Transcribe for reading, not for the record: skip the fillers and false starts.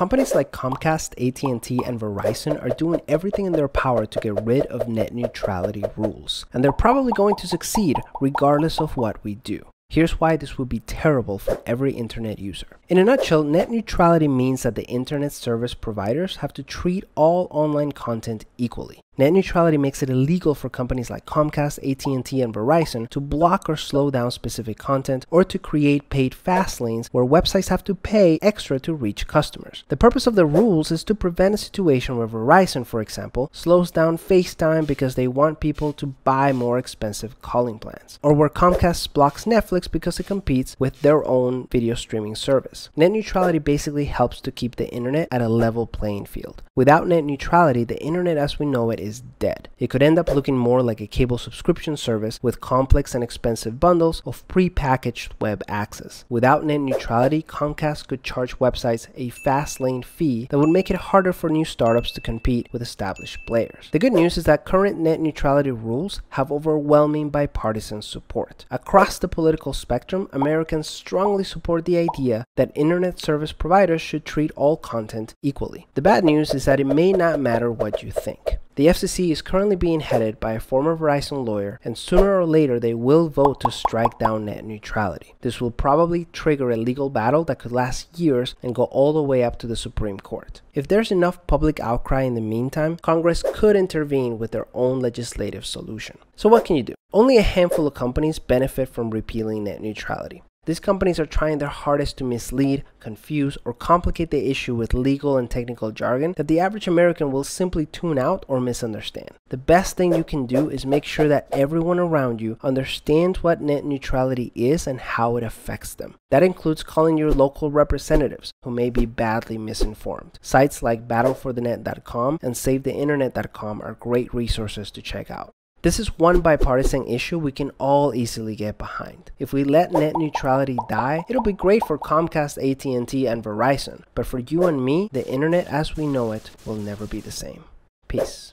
Companies like Comcast, AT&T, and Verizon are doing everything in their power to get rid of net neutrality rules, and they're probably going to succeed regardless of what we do. Here's why this would be terrible for every internet user. In a nutshell, net neutrality means that the internet service providers have to treat all online content equally. Net neutrality makes it illegal for companies like Comcast, AT&T, and Verizon to block or slow down specific content or to create paid fast lanes where websites have to pay extra to reach customers. The purpose of the rules is to prevent a situation where Verizon, for example, slows down FaceTime because they want people to buy more expensive calling plans, or where Comcast blocks Netflix because it competes with their own video streaming service. Net neutrality basically helps to keep the internet at a level playing field. Without net neutrality, the internet as we know it is dead. It could end up looking more like a cable subscription service with complex and expensive bundles of pre-packaged web access. Without net neutrality, Comcast could charge websites a fast lane fee that would make it harder for new startups to compete with established players. The good news is that current net neutrality rules have overwhelming bipartisan support. Across the political spectrum, Americans strongly support the idea that internet service providers should treat all content equally. The bad news is that it may not matter what you think. The FCC is currently being headed by a former Verizon lawyer, and sooner or later they will vote to strike down net neutrality. This will probably trigger a legal battle that could last years and go all the way up to the Supreme Court. If there's enough public outcry in the meantime, Congress could intervene with their own legislative solution. So what can you do? Only a handful of companies benefit from repealing net neutrality. These companies are trying their hardest to mislead, confuse, or complicate the issue with legal and technical jargon that the average American will simply tune out or misunderstand. The best thing you can do is make sure that everyone around you understands what net neutrality is and how it affects them. That includes calling your local representatives who may be badly misinformed. Sites like battleforthenet.com and savetheinternet.com are great resources to check out. This is one bipartisan issue we can all easily get behind. If we let net neutrality die, it'll be great for Comcast, AT&T, and Verizon. But for you and me, the internet as we know it will never be the same. Peace.